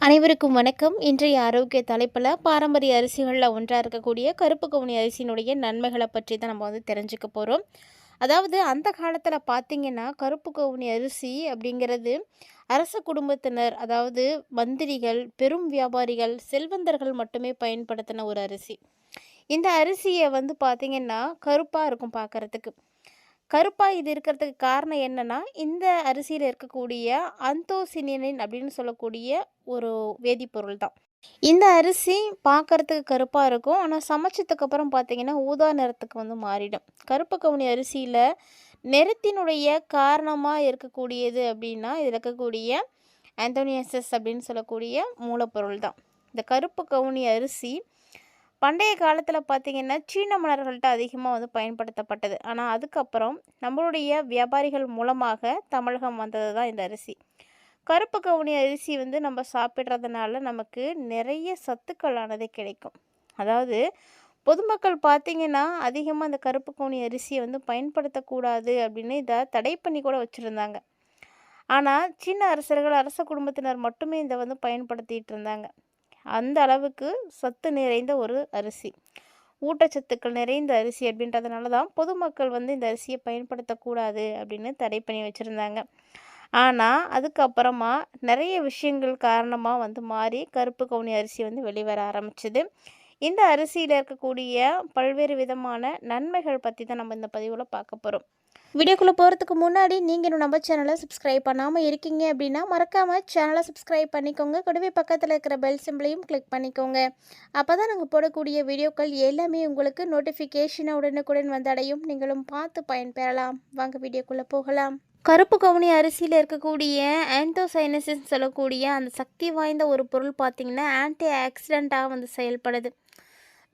அனைவருக்கும் வணக்கம். இன்றைய ஆரோக்கிய தலைப்பில் பாரம்பரிய அரிசிகளில் ஒன்றாக இருக்கக்கூடிய கருப்பு கவுனி அரிசியினுடைய நன்மைகளை பற்றி தான் நம்ம தெரிஞ்சுக்க போகிறோம். அதாவது அந்த காலத்தில் பார்த்திங்கன்னா கருப்பு கவுனி அரிசி அப்படிங்கிறது அரச குடும்பத்தினர், அதாவது மந்திரிகள், பெரும் வியாபாரிகள், செல்வந்தர்கள் மட்டுமே பயன்படுத்தின ஒரு அரிசி. இந்த அரிசியை பார்த்திங்கன்னா கருப்பாக இருக்கும் பார்க்குறதுக்கு. கருப்பாக இது இருக்கிறதுக்கு காரணம் என்னன்னா, இந்த அரிசியில் இருக்கக்கூடிய அந்தோசினினின் அப்படின்னு சொல்லக்கூடிய ஒரு வேதிப்பொருள் தான். இந்த அரிசி பார்க்கறதுக்கு கருப்பாக இருக்கும். ஆனால் சமைச்சதுக்கப்புறம் பார்த்தீங்கன்னா ஊதா நிறத்துக்கு மாறிடும். கருப்பு கவுனி அரிசியில் நிறத்தினுடைய காரணமாக இருக்கக்கூடியது அப்படின்னா, இதில் இருக்கக்கூடிய ஆந்தோனியசஸ் அப்படின்னு சொல்லக்கூடிய மூலப்பொருள் தான். இந்த கருப்பு கவுனி அரிசி பண்டைய காலத்தில் பார்த்திங்கன்னா சீன மன்னர்கள்ட்ட அதிகமாக பயன்படுத்தப்பட்டது. ஆனால் அதுக்கப்புறம் நம்மளுடைய வியாபாரிகள் மூலமாக தமிழகம் வந்தது தான் இந்த அரிசி. கருப்பு கவுனி அரிசி நம்ம சாப்பிட்றதுனால நமக்கு நிறைய சத்துக்களானது கிடைக்கும். அதாவது பொதுமக்கள் பார்த்திங்கன்னா அதிகமாக இந்த கருப்பு கவுனி அரிசியை பயன்படுத்தக்கூடாது அப்படின்னு இதை தடை பண்ணி கூட வச்சுருந்தாங்க. ஆனால் சீன அரசர்கள், அரச குடும்பத்தினர் மட்டுமே இதை பயன்படுத்திகிட்டு இருந்தாங்க. அந்த அளவுக்கு சத்து நிறைந்த ஒரு அரிசி, ஊட்டச்சத்துக்கள் நிறைந்த அரிசி அப்படின்றதுனால தான் பொதுமக்கள் இந்த அரிசியை பயன்படுத்தக்கூடாது அப்படின்னு தடை பண்ணி வச்சுருந்தாங்க. ஆனால் அதுக்கப்புறமா நிறைய விஷயங்கள் காரணமாக மாறி கருப்பு கவுனி அரிசி வெளிவர ஆரம்பிச்சுது. இந்த அரிசியில் இருக்கக்கூடிய பல்வேறு விதமான நன்மைகள் பற்றி தான் நம்ம இந்த பதிவில் பார்க்க போகிறோம். வீடியோக்குள்ளே போகிறதுக்கு முன்னாடி நீங்கள் இன்னும் நம்ம சேனலை சப்ஸ்கிரைப் பண்ணாமல் இருக்கீங்க அப்படின்னா மறக்காமல் சேனலை சப்ஸ்கிரைப் பண்ணிக்கோங்க. கூடவே பக்கத்தில் இருக்கிற பெல் சிம்பிளையும் கிளிக் பண்ணிக்கோங்க. அப்போ தான் நாங்கள் போடக்கூடிய வீடியோக்கள் எல்லாமே உங்களுக்கு நோட்டிஃபிகேஷனை உடனுக்குடன் வந்தடையும். நீங்களும் பார்த்து பயன்பெறலாம். வாங்க வீடியோக்குள்ளே போகலாம். கருப்பு கவுனி அரிசியில் இருக்கக்கூடிய ஆந்தோசைனசிஸ் சொல்லக்கூடிய அந்த சக்தி வாய்ந்த ஒரு பொருள் பார்த்திங்கன்னா ஆன்டி ஆக்சிடெண்ட்டாக செயல்படுது.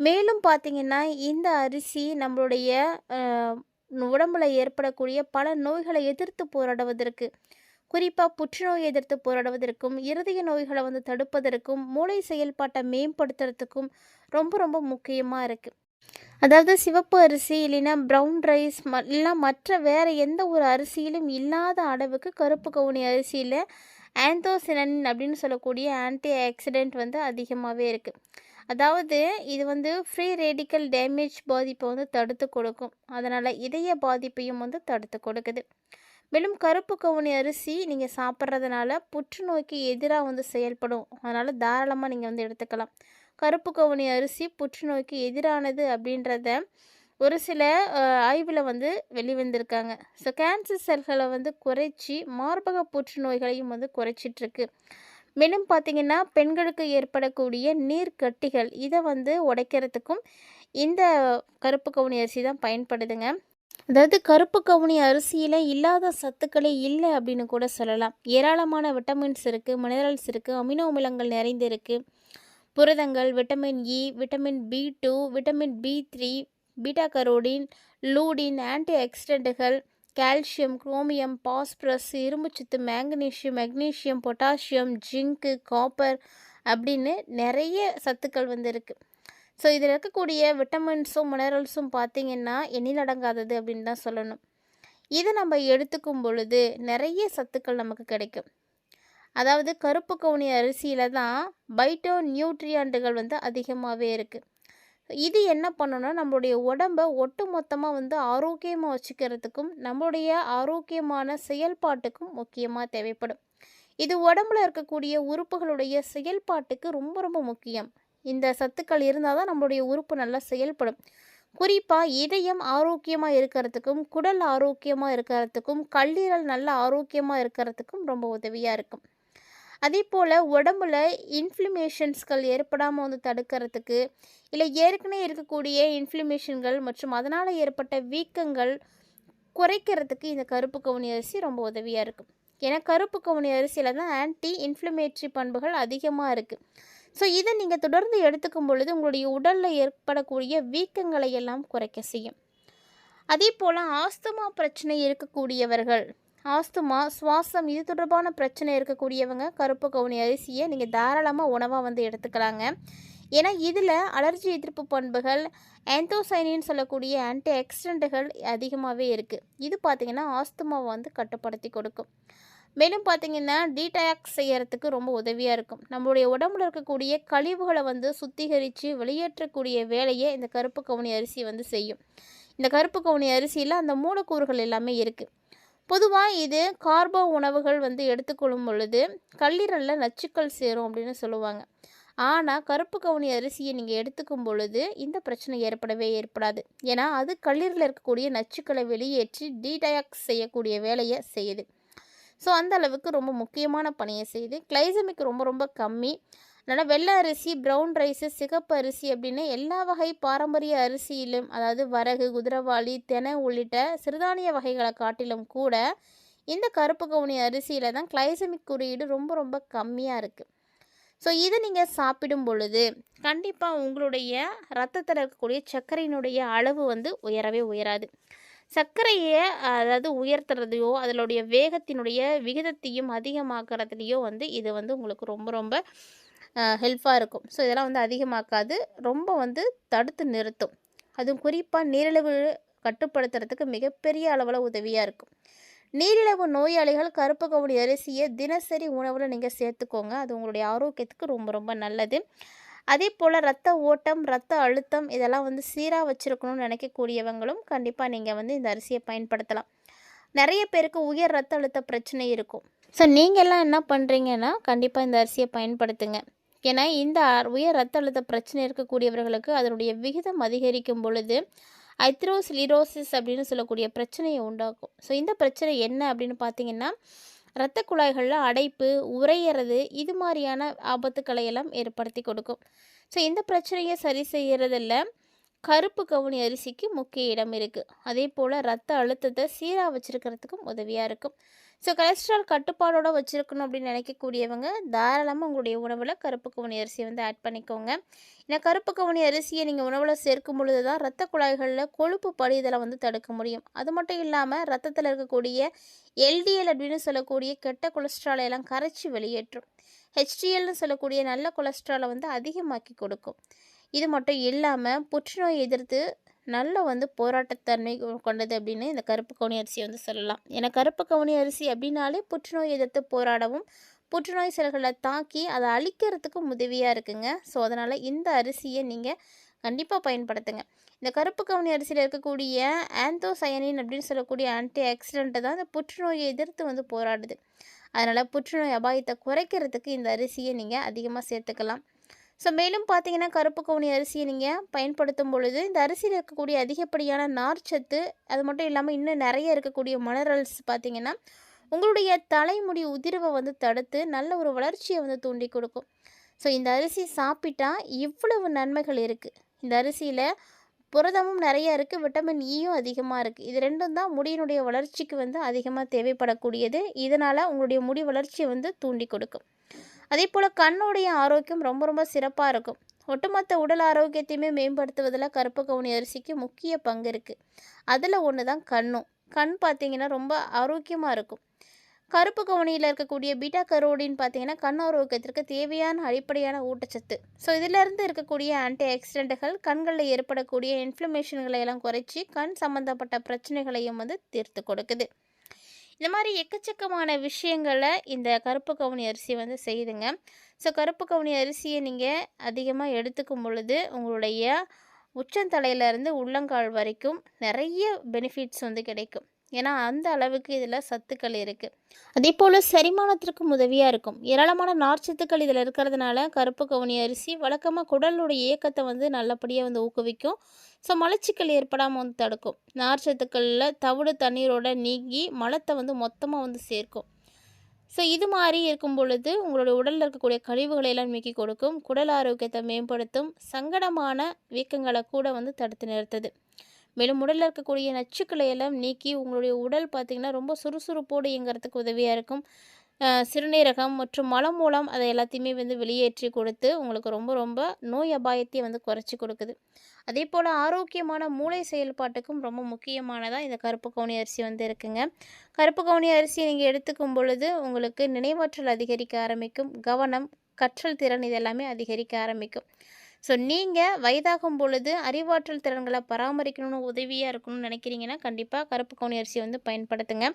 மேலும் பார்த்திங்கன்னா இந்த அரிசி நம்மளுடைய உடம்புல ஏற்படக்கூடிய பல நோய்களை எதிர்த்து போராடுவதற்கு, குறிப்பாக புற்றுநோய் எதிர்த்து போராடுவதற்கும், இருதய நோய்களை தடுப்பதற்கும், மூளை செயல்பாட்டை மேம்படுத்துறதுக்கும் ரொம்ப ரொம்ப முக்கியமாக இருக்குது. அதாவது சிவப்பு அரிசி இல்லைன்னா ப்ரௌன் ரைஸ் இல்லைனா மற்ற வேறு எந்த ஒரு அரிசியிலும் இல்லாத அளவுக்கு கருப்பு கவுனி அரிசியில் ஆந்தோசினின் அப்படின்னு சொல்லக்கூடிய ஆன்டி ஆக்சிடெண்ட் அதிகமாகவே இருக்குது. அதாவது இது ஃப்ரீ ரேடிக்கல் டேமேஜ் பாதிப்பை தடுத்து கொடுக்கும். அதனால் இதய பாதிப்பையும் தடுத்து கொடுக்குது. மேலும் கருப்பு கவுனி அரிசி நீங்கள் சாப்பிட்றதுனால புற்றுநோய்க்கு எதிராக செயல்படும். அதனால் தாராளமாக நீங்கள் எடுத்துக்கலாம். கருப்பு கவுனி அரிசி புற்றுநோய்க்கு எதிரானது அப்படின்றத ஒரு சில ஆய்வில் வெளிவந்திருக்காங்க. ஸோ கேன்சர் செல்களை குறைச்சி மார்பக புற்றுநோய்களையும் குறைச்சிட்ருக்கு. மேலும் பார்த்திங்கன்னா பெண்களுக்கு ஏற்படக்கூடிய நீர்க்கட்டிகள் இதை உடைக்கிறதுக்கும் இந்த கருப்பு கவுனி அரிசி தான் பயன்படுதுங்க. அதாவது கருப்பு கவுனி அரிசியில் இல்லாத சத்துக்களே இல்லை அப்படின்னு கூட சொல்லலாம். ஏராளமான விட்டமின்ஸ் இருக்குது, மினரல்ஸ் இருக்குது, அமினோ அமிலங்கள் நிறைந்து இருக்குது. புரதங்கள், vitamin E, vitamin B two, vitamin பி3, பீட்டா கரோடின், லூடின், ஆன்டி ஆக்சிடென்ட்டுகள், கால்சியம், குரோமியம், பாஸ்பரஸ், இரும்புச்சத்து, manganese, magnesium, potassium, zinc, copper அப்படின்னு நிறைய சத்துக்கள் இருக்குது. ஸோ இதில் இருக்கக்கூடிய விட்டமின்ஸும் மினரல்ஸும் பார்த்திங்கன்னா எண்ணிலடங்காதது அப்படின்னு தான் சொல்லணும். இதை நம்ம எடுத்துக்கும் பொழுது நிறைய சத்துக்கள் நமக்கு கிடைக்கும். அதாவது கருப்பு கவுனி அரிசியில் தான் பைட்டோ நியூட்ரியாண்டுகள் அதிகமாகவே இருக்குது. இது என்ன பண்ணணும்னா நம்மளுடைய உடம்பை ஒட்டு மொத்தமாக ஆரோக்கியமாக வச்சுக்கிறதுக்கும் நம்மளுடைய ஆரோக்கியமான செயல்பாட்டுக்கும் முக்கியமாக தேவைப்படும். இது உடம்புல இருக்கக்கூடிய உறுப்புகளுடைய செயல்பாட்டுக்கு ரொம்ப ரொம்ப முக்கியம். இந்த சத்துக்கள் இருந்தால் தான் நம்மளுடைய உறுப்பு நல்லா செயல்படும். குறிப்பாக இதயம் ஆரோக்கியமாக இருக்கிறதுக்கும், குடல் ஆரோக்கியமாக இருக்கிறதுக்கும், கல்லீரல் நல்லா ஆரோக்கியமாக இருக்கிறதுக்கும் ரொம்ப உதவியாக இருக்கும். அதே போல் உடம்புல இன்ஃப்ளமேஷன்ஸ்கள் ஏற்படாமல் தடுக்கிறதுக்கு, இல்லை ஏற்கனவே இருக்கக்கூடிய இன்ஃப்ளமேஷன்கள் மற்றும் அதனால் ஏற்பட்ட வீக்கங்கள் குறைக்கிறதுக்கு இந்த கருப்பு கவுனி அரிசி ரொம்ப உதவியாக இருக்கும். ஏன்னா கருப்பு கவுனி அரிசியில் தான் ஆன்டி இன்ஃப்ளமேட்ரி பண்புகள் அதிகமாக இருக்குது. ஸோ இதை நீங்கள் தொடர்ந்து எடுத்துக்கும் பொழுது உங்களுடைய உடலில் ஏற்படக்கூடிய வீக்கங்களை எல்லாம் குறைக்க செய்யும். அதே போல் ஆஸ்துமா பிரச்சனை இருக்கக்கூடியவர்கள், ஆஸ்துமா, சுவாசம் இது தொடர்பான பிரச்சனை இருக்கக்கூடியவங்க கருப்பு கவுனி அரிசியை நீங்கள் தாராளமாக உணவாக எடுத்துக்கலாங்க. ஏன்னா இதில் அலர்ஜி எதிர்ப்பு பண்புகள், ஆந்தோசைனின்னு சொல்லக்கூடிய ஆன்டி ஆக்சிடென்ட்டுகள் அதிகமாகவே இருக்குது. இது பார்த்திங்கன்னா ஆஸ்துமாவை கட்டுப்படுத்தி கொடுக்கும். மேலும் பார்த்தீங்கன்னா, டீடாக்ஸ் செய்யறதுக்கு ரொம்ப உதவியா இருக்கும். நம்மளுடைய உடம்புல இருக்கக்கூடிய கழிவுகள வந்து சுத்திகரிச்சு வெளியேற்றக்கூடிய வேலைய இந்த கருப்பு கவுனி அரிசி வந்து செய்யும். இந்த கருப்பு கவுனி அரிசியில அந்த மூலக்கூறுகள் எல்லாமே இருக்கு. பொதுவா இது கார்போ உணவுகள் வந்து எடுத்துக்கொள்ளும் பொழுது, கல்லீரல்ல நச்சுக்கள் சேரும் அப்படின்னு சொல்லுவாங்க. ஆனா, கருப்பு கவுனி அரிசிய நீங்க எடுத்துக்கும் பொழுது, இந்த பிரச்சனை ஏற்படவே ஏற்படாது. ஏன்னா, அது கல்லீரல்ல இருக்கக்கூடிய நச்சுக்கள வெளியேற்றி டீடாக்ஸ் செய்யக்கூடிய வேலைய செய்யுது. ஸோ, அந்த அளவுக்கு ரொம்ப முக்கியமான பணிய செய்யுது. கிளைசெமிக் ரொம்ப ரொம்ப கம்மி. அதனால வெள்ளை அரிசி, ப்ரவுன் ரைஸு, சிகப்பு அரிசி அப்படின்னு எல்லா வகை பாரம்பரிய அரிசியிலும், அதாவது வரகு, குதிரவாளி, தெனை உள்ளிட்ட சிறுதானிய வகைகள காட்டிலும் கூட, இந்த கருப்பு கவுனி அரிசியில தான் கிளைசெமிக் குறியீடு ரொம்ப ரொம்ப கம்மியா இருக்கு. ஸோ, இத நீங்க சாப்பிடும் பொழுது, கண்டிப்பா உங்களுடைய ரத்தத்தில இருக்கக்கூடிய சர்க்கரையினுடைய அளவு வந்து உயரவே உயராது. சர்க்கரைய அதாவது உயர்த்துறதையோ, அதனுடைய வேகத்தினுடைய விகிதத்தையும் அதிகமாக்குறதுலயோ வந்து இது வந்து உங்களுக்கு ரொம்ப ரொம்ப ஹெல்ப்பா இருக்கும். ஸோ, இதெல்லாம் வந்து அதிகமாக்காது. ரொம்ப வந்து தடுத்து நிறுத்தும். அதுவும் குறிப்பா நீரிழிவு கட்டுப்படுத்துறதுக்கு மிகப்பெரிய அளவுல உதவியா இருக்கும். நீரிழிவு நோயாளிகள் கருப்பு கவுனி அரிசிய தினசரி உணவுல நீங்க சேர்த்துக்கோங்க. அது உங்களுடைய ஆரோக்கியத்துக்கு ரொம்ப ரொம்ப நல்லது. அதேபோல ரத்த ஓட்டம், ரத்த அழுத்தம் இதெல்லாம் வந்து சீரா வச்சிருக்கணும்னு நினைக்கக்கூடியவங்களும் கண்டிப்பா நீங்க வந்து இந்த அரிசிய பயன்படுத்தலாம். நெறைய பேருக்கு உயர் ரத்த அழுத்த பிரச்சனை இருக்கும். ஸோ, நீங்கலாம் என்ன பண்ணுறீங்கன்னா, கண்டிப்பா இந்த அரிசிய பயன்படுத்துங்க. ஏன்னா, இந்த உயர் ரத்த அழுத்த பிரச்சனை இருக்கக்கூடியவர்களுக்கு அதனுடைய விகிதம் அதிகரிக்கும் பொழுது, ஐத்ரோஸ்லிரோசிஸ் அப்படின்னு சொல்லக்கூடிய பிரச்சனைய உண்டாக்கும். ஸோ, இந்த பிரச்சனை என்ன அப்படின்னு பார்த்தீங்கன்னா, இரத்த குழாய்கள்ல அடைப்பு, உறையிறது இது மாரியான ஆபத்துக்களை எல்லாம் ஏற்படுத்தி கொடுக்கும். ஸோ, இந்த பிரச்சனைய சரி செய்யறதில கருப்பு கவுனி அரிசிக்கு முக்கிய இடம் இருக்குது. அதே போல் ரத்த அழுத்தத்தை சீராக வச்சுருக்கிறதுக்கும் உதவியாக இருக்கும். ஸோ, கொலஸ்ட்ரால் கட்டுப்பாடோட வச்சுருக்கணும் அப்படின்னு நினைக்கக்கூடியவங்க தாராளமாக உங்களுடைய உணவில் கருப்பு கவுனி அரிசியை வந்து ஆட் பண்ணிக்கோங்க. ஏன்னா கருப்பு கவுனி அரிசியை நீங்கள் உணவில் சேர்க்கும் பொழுது தான் ரத்த குழாய்களில் கொழுப்பு படிதலை வந்து தடுக்க முடியும். அது மட்டும் இல்லாமல் ரத்தத்தில் இருக்கக்கூடிய எல்டிஎல் அப்படின்னு சொல்லக்கூடிய கெட்ட கொலஸ்ட்ராலை எல்லாம் கரைச்சி வெளியேற்றும். ஹெச்டிஎல்னு சொல்லக்கூடிய நல்ல கொலஸ்ட்ராலை வந்து அதிகமாக்கி கொடுக்கும். இது மட்டும் இல்லாமல் புற்றுநோய் எதிர்த்து நல்ல வந்து போராட்டத்தன்மை கொண்டது அப்படின்னு இந்த கருப்பு கவுனி அரிசியை வந்து சொல்லலாம். ஏன்னா கருப்பு கவுனி அரிசி அப்படின்னாலே புற்றுநோய் எதிர்த்து போராடவும் புற்றுநோய் செல்களை தாக்கி அதை அழிக்கிறதுக்கும் உதவியாக இருக்குங்க. ஸோ அதனால் இந்த அரிசியை நீங்கள் கண்டிப்பாக பயன்படுத்துங்க. இந்த கருப்பு கவுனி அரிசியில் இருக்கக்கூடிய ஆந்தோசயனின் அப்படின்னு சொல்லக்கூடிய ஆன்டி ஆக்சிடென்ட்டை தான் இந்த புற்றுநோயை எதிர்த்து வந்து போராடுது. அதனால் புற்றுநோய் அபாயத்தை குறைக்கிறதுக்கு இந்த அரிசியை நீங்கள் அதிகமாக சேர்த்துக்கலாம். ஸோ மேலும் பார்த்தீங்கன்னா கருப்பு கவுனி அரிசியை நீங்கள் பயன்படுத்தும் பொழுது இந்த அரிசியில் இருக்கக்கூடிய அதிகப்படியான நார்ச்சத்து, அது மட்டும் இல்லாமல் இன்னும் நிறைய இருக்கக்கூடிய மினரல்ஸ் பார்த்தீங்கன்னா உங்களுடைய தலைமுடி உதிர்வை வந்து தடுத்து நல்ல ஒரு வளர்ச்சியை வந்து தூண்டி கொடுக்கும். ஸோ இந்த அரிசி சாப்பிட்டா இவ்வளவு நன்மைகள் இருக்குது. இந்த அரிசியில் புரதமும் நிறைய இருக்குது, விட்டமின் ஈயும் அதிகமாக இருக்குது. இது ரெண்டும் தான் முடியினுடைய வளர்ச்சிக்கு வந்து அதிகமாக தேவைப்படக்கூடியது. இதனால் உங்களுடைய முடி வளர்ச்சியை வந்து தூண்டி கொடுக்கும். அதே போல் கண்ணுடைய ஆரோக்கியம் ரொம்ப ரொம்ப சிறப்பாக இருக்கும். ஒட்டுமொத்த உடல் ஆரோக்கியத்தையுமே மேம்படுத்துவதில் கருப்பு கவுனி அரிசிக்கு முக்கிய பங்கு இருக்குது. அதில் ஒன்று தான் கண்ணும். கண் பார்த்திங்கன்னா ரொம்ப ஆரோக்கியமாக இருக்கும். கருப்பு கவுனியில் இருக்கக்கூடிய பீட்டா கரோடின் பார்த்திங்கன்னா கண் ஆரோக்கியத்திற்கு தேவையான அடிப்படையான ஊட்டச்சத்து. ஸோ இதிலிருந்து இருக்கக்கூடிய ஆன்டி ஆக்சிடென்ட்டுகள் கண்களில் ஏற்படக்கூடிய இன்ஃப்ளமேஷன்களை எல்லாம் குறைச்சி கண் சம்மந்தப்பட்ட பிரச்சனைகளையும் வந்து தீர்த்து கொடுக்குது. இந்த மாதிரி எக்கச்சக்கமான விஷயங்களை இந்த கருப்பு கவுனி அரிசி வந்து செய்யுதுங்க. ஸோ கருப்பு கவுனி அரிசியை நீங்கள் அதிகமாக எடுத்துக்கும் பொழுது உங்களுடைய உச்சந்தலையிலேருந்து உள்ளங்கால் வரைக்கும் நிறைய பெனிஃபிட்ஸ் வந்து கிடைக்கும். ஏன்னா அந்த அளவுக்கு இதில் சத்துக்கள் இருக்குது. அதே போல் செரிமானத்திற்கும் உதவியாக இருக்கும். ஏராளமான நார்ச்சத்துக்கள் இதில் இருக்கிறதுனால கருப்பு கவுனி அரிசி வழக்கமாக குடலுடைய இயக்கத்தை வந்து நல்லபடியாக வந்து ஊக்குவிக்கும். ஸோ மலச்சிக்கல் ஏற்படாமல் வந்து தடுக்கும். நார்ச்சத்துக்களில் தவிடு தண்ணீரோட நீங்கி மலத்தை வந்து மொத்தமாக வந்து சேர்க்கும். ஸோ இது மாதிரி இருக்கும் பொழுது உங்களுடைய உடலில் இருக்கக்கூடிய கழிவுகளை எல்லாம் நீக்கி கொடுக்கும். குடல் ஆரோக்கியத்தை மேம்படுத்தும். சங்கடமான வீக்கங்களை கூட வந்து தடுத்து நிறுத்துது. மேலும் உடலில் இருக்கக்கூடிய நச்சுக்களை எல்லாம் நீக்கி உங்களுடைய உடல் பார்த்திங்கன்னா ரொம்ப சுறுசுறுப்போடு இயங்கிறதுக்கு உதவியாக இருக்கும். சிறுநீரகம் மற்றும் மலம் மூலம் அதை எல்லாத்தையுமே வந்து வெளியேற்றி கொடுத்து உங்களுக்கு ரொம்ப ரொம்ப நோய் அபாயத்தை வந்து குறைச்சி கொடுக்குது. அதே போல் ஆரோக்கியமான மூளை செயல்பாட்டுக்கும் ரொம்ப முக்கியமானதாக இந்த கருப்பு கவுனி அரிசி வந்து இருக்குங்க. கருப்பு கவுனி அரிசியை நீங்கள் எடுத்துக்கும் பொழுது உங்களுக்கு நினைவாற்றல் அதிகரிக்க ஆரம்பிக்கும். கவனம், கற்றல் திறன் இதெல்லாமே அதிகரிக்க ஆரம்பிக்கும். ஸோ நீங்கள் வயதாகும் பொழுது அறிவாற்றல் திறன்களை பராமரிக்கணும்னு உதவியாக இருக்கணும்னு நினைக்கிறீங்கன்னா கண்டிப்பாக கருப்பு கவுனி அரிசியை வந்து பயன்படுத்துங்க.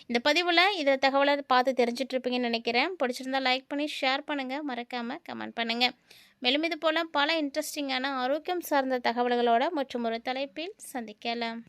இந்த பதிவில் இதில் தகவலை பார்த்து தெரிஞ்சிட்ருப்பீங்கன்னு நினைக்கிறேன். பிடிச்சிருந்தால் லைக் பண்ணி ஷேர் பண்ணுங்கள், மறக்காமல் கமெண்ட் பண்ணுங்கள். மேலும் இது போல் பல இன்ட்ரெஸ்டிங்கான ஆரோக்கியம் சார்ந்த தகவல்களோட மற்றும் ஒரு தலைப்பில் சந்திக்கலாம்.